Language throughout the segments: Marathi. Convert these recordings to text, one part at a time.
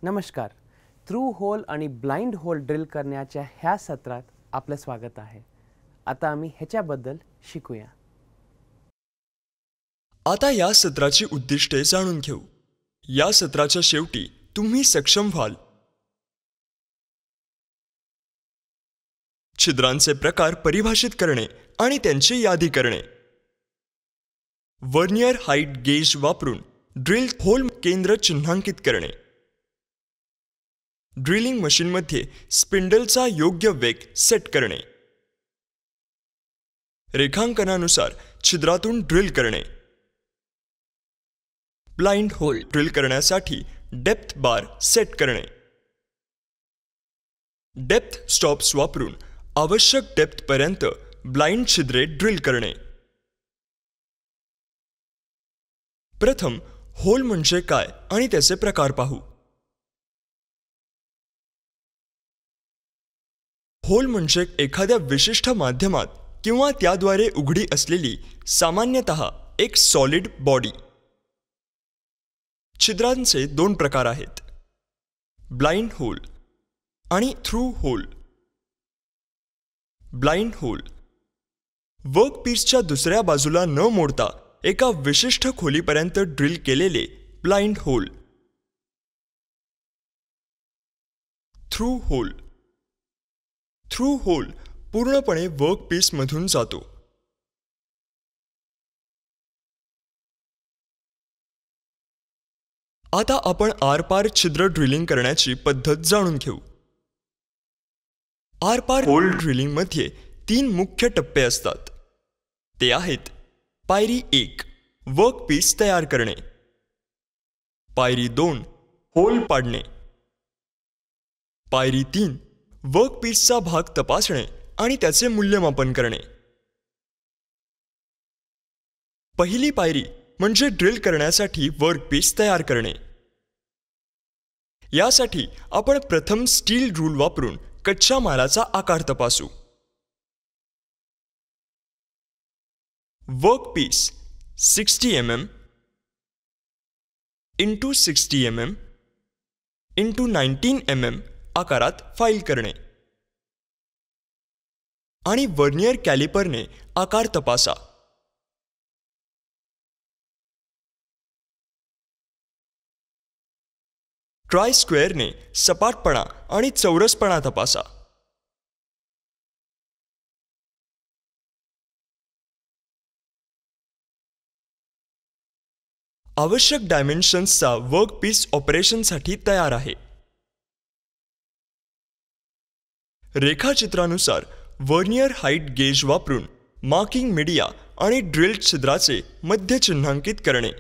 नमस्कार. थ्रू होल आणि ब्लाइंड होल ड्रिल करण्याच्या ह्या सत्रात आपलं स्वागत आहे. आता आम्ही ह्याच्याबद्दल शिकूया. आता या सत्राची उद्दिष्टे जाणून घेऊ. या सत्राच्या शेवटी तुम्ही सक्षम व्हाल छिद्रांचे प्रकार परिभाषित करणे आणि त्यांची यादी करणे, वर्नियर हाईट गेज वापरून ड्रिल होल केंद्र चिन्हांकित करणे, ड्रिलिंग मशीनमध्ये स्पिंडलचा योग्य वेग सेट करणे, रेखांकनानुसार छिद्रातून ड्रिल करणे, ब्लाइंड होल ड्रिल करण्यासाठी डेप्थ बार सेट करणे, डेप्थ स्टॉप्स वापरून आवश्यक डेप्थ पर्यंत ब्लाइंड छिद्रे ड्रिल करणे. प्रथम होल म्हणजे काय आणि त्याचे प्रकार पाहू. होल म्हणजे एखाद्या विशिष्ट माध्यमात किंवा त्याद्वारे उघडी असलेली सामान्यतः एक सॉलिड बॉडी. छिद्रांचे दोन प्रकार आहेत, ब्लाइंड होल आणि थ्रू होल. ब्लाइंड होल वर्कपीसच्या दुसऱ्या बाजूला न मोडता एका विशिष्ट खोलीपर्यंत ड्रिल केलेले ब्लाइंड होल. थ्रू होल पूर्णपणे वर्कपीस मधून जातो. आता आपण आरपार छिद्र ड्रिलिंग करण्याची पद्धत जाणून घेऊ. आरपार होल ड्रिलिंग मध्ये 3 मुख्य टप्पे असतात. ते आहेत पायरी 1 वर्कपीस तयार करणे, पायरी 2 होल पाडणे, पायरी 3 वर्कपीसचा भाग तपासणे आणि त्याचे मूल्यमापन करणे. पहिली पायरी म्हणजे ड्रिल करण्यासाठी वर्कपीस तयार करणे. यासाठी आपण प्रथम स्टील रूल वापरून कच्च्या मालाचा आकार तपासू. वर्कपीस 60 mm × 60 mm × 19 mm आकारात फाईल करणे आणि वर्नियर कॅलिपरने आकार तपासा. ट्राय स्क्वेअरने सपाटपणा आणि चौरसपणा तपासा. आवश्यक डायमेन्शन्सचा वर्कपीस ऑपरेशनसाठी तयार आहे. रेखाचित्रानुसार वर्नियर हाईट गेज वापरून मार्किंग मीडिया आणि ड्रिल छिद्राचे मध्य चिन्हांकित करणे.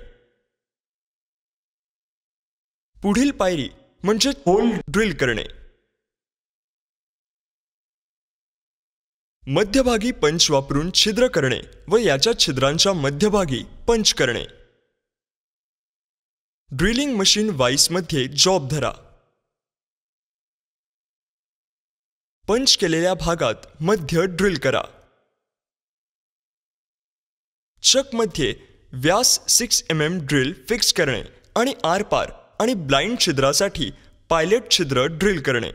पुढील पायरी म्हणजे होल ड्रिल करणे. मध्यभागी पंच वापरून छिद्र करणे व याच्या छिद्रांच्या मध्यभागी पंच करणे. ड्रिलिंग मशीन वाईसमध्ये जॉब धरा. पंच केलेल्या भागात मध्य ड्रिल करा. चकमध्ये व्यास 6 mm ड्रिल फिक्स करणे आणि आरपार आणि ब्लाइंड छिद्रासाठी पायलट छिद्र ड्रिल करणे.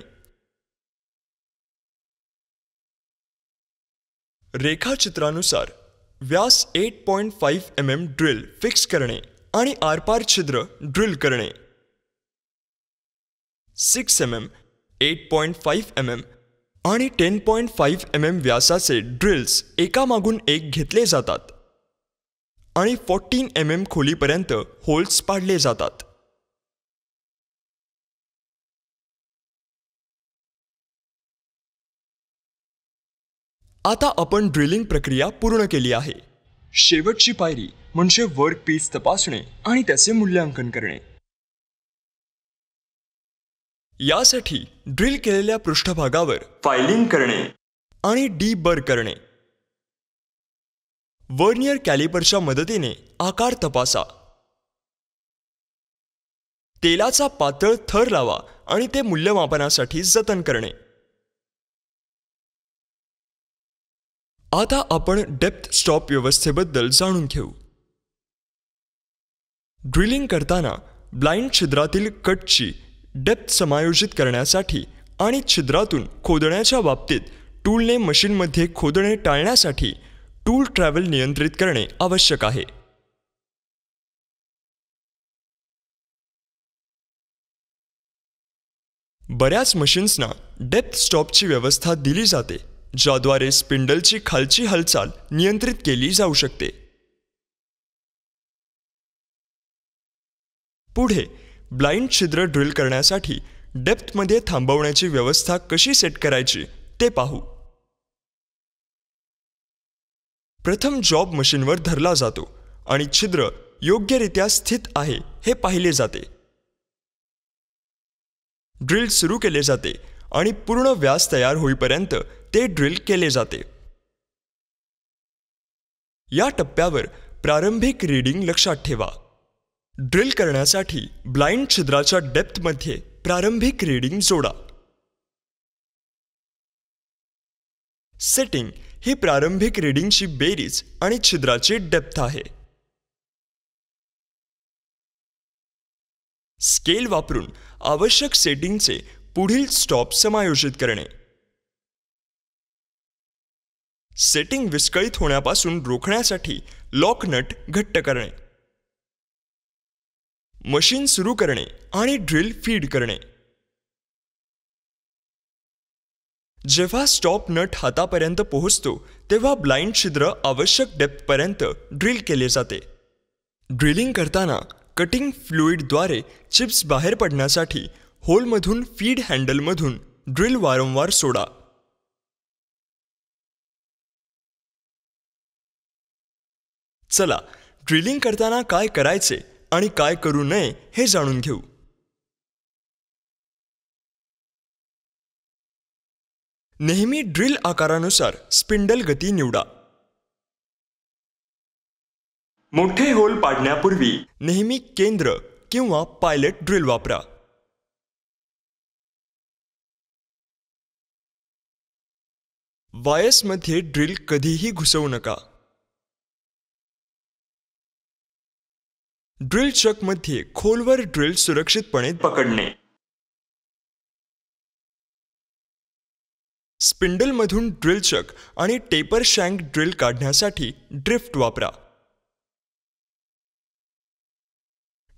रेखाचित्रानुसार व्यास 8.5 mm ड्रिल फिक्स करणे आणि आरपार छिद्र ड्रिल करणे. 6 mm, 8.5 mm आणि 10.5 mm व्यासाचे ड्रिल्स एकामागून एक घेतले जातात आणि 14 mm खोलीपर्यंत होल्स पाडले जातात. आता आपण ड्रिलिंग प्रक्रिया पूर्ण केली आहे. शेवटची पायरी म्हणजे वर्कपीस तपासणे आणि त्याचे मूल्यांकन करणे. यासाठी ड्रिल केलेल्या पृष्ठभागावर फायलिंग करणे आणि डीबर करणे. वर्नियर कॅलिपरच्या मदतीने आकार तपासा. तेलाचा पातळ थर लावा आणि ते मूल्यमापनासाठी जतन करणे. आता आपण डेप्थ स्टॉप व्यवस्थेबद्दल जाणून घेऊ. ड्रिलिंग करताना ब्लाइंड छिद्रातील कटची डेप्थ समायोजित करण्यासाठी आणि छिद्रातून खोदण्याच्या बाबतीत टूलने मशीनमध्ये खोदणे टाळण्यासाठी टूल ट्रॅव्हल नियंत्रित करणे आवश्यक आहे. बऱ्याच मशीन्सना डेप्थ स्टॉपची व्यवस्था दिली जाते, ज्याद्वारे स्पिंडलची खालची हालचाल नियंत्रित केली जाऊ शकते. पुढे ब्लाइंड छिद्र ड्रिल करण्यासाठी डेप्थमध्ये थांबवण्याची व्यवस्था कशी सेट करायची ते पाहू. प्रथम जॉब मशीनवर धरला जातो आणि छिद्र योग्यरित्या स्थित आहे हे पाहिले जाते. ड्रिल सुरू केले जाते आणि पूर्ण व्यास तयार होईपर्यंत ते ड्रिल केले जाते. या टप्प्यावर प्रारंभिक रीडिंग लक्षात ठेवा. ड्रिल करण्यासाठी ब्लाइंड छिद्राच्या डेप्थमध्ये प्रारंभिक रीडिंग जोडा. सेटिंग ही प्रारंभिक रीडिंगची बेरीज आणि छिद्राची डेप्थ आहे. स्केल वापरून आवश्यक सेटिंगचे पुढील स्टॉप समायोजित करणे. सेटिंग विस्कळीत होण्यापासून रोखण्यासाठी लॉक नट घट्ट करणे. मशीन सुरू करणे आणि ड्रिल फीड करणे. जेव्हा स्टॉप नट हातापर्यंत पोहोचतो तेव्हा ब्लाइंड छिद्र आवश्यक डेप्थपर्यंत ड्रिल केले जाते. ड्रिलिंग करताना कटिंग फ्लुइडद्वारे चिप्स बाहेर पडण्यासाठी होलमधून फीड हँडलमधून ड्रिल वारंवार सोडा. चला ड्रिलिंग करताना काय करायचे आणि काय करू नये हे जाणून घेऊ. नेहमी ड्रिल आकारानुसार स्पिंडल गती निवडा. मोठे होल पाडण्यापूर्वी नेहमी केंद्र किंवा पायलट ड्रिल वापरा. वायर्समध्ये ड्रिल कधीही घुसवू नका. ड्रिल चकमध्ये खोलवर ड्रिल सुरक्षितपणे पकडणे. स्पिंडलमधून ड्रिल चक आणि टेपर शँक ड्रिल काढण्यासाठी ड्रिफ्ट वापरा.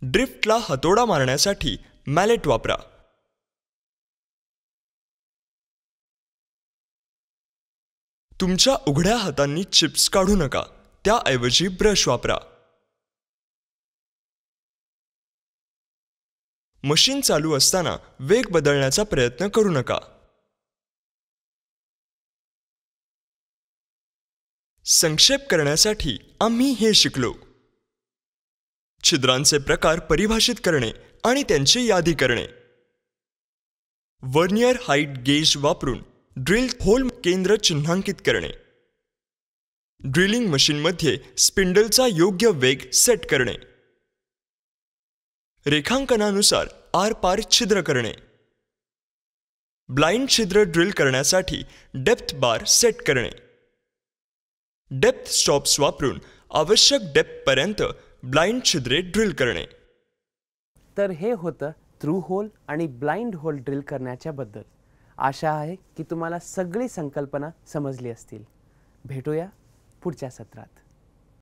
ड्रिफ्टला हातोडा मारण्यासाठी मॅलेट वापरा. तुमच्या उघड्या हातांनी चिप्स काढू नका, त्याऐवजी ब्रश वापरा. मशीन चालू असताना वेग बदलण्याचा प्रयत्न करू नका. संक्षेप करण्यासाठी आम्ही हे शिकलो. छिद्रांचे प्रकार परिभाषित करणे आणि त्यांची यादी करणे. वर्नियर हाईट गेज वापरून ड्रिल होल केंद्र चिन्हांकित करणे. ड्रिलिंग मशीनमध्ये स्पिंडलचा योग्य वेग सेट करणे. रेखांकनानुसार आरपार छिद्र करणे. ब्लाइंड छिद्र ड्रिल करण्यासाठी डेप्थ बार सेट करणे. डेप्थ स्टॉप्स वापरून आवश्यक डेप्थपर्यंत ब्लाइंड छिद्रे ड्रिल करणे. तर हे होतं थ्रू होल आणि ब्लाइंड होल ड्रिल करण्याच्या बद्दल. आशा आहे की तुम्हाला सगळी संकल्पना समजली असतील. भेटूया पुढच्या सत्रात.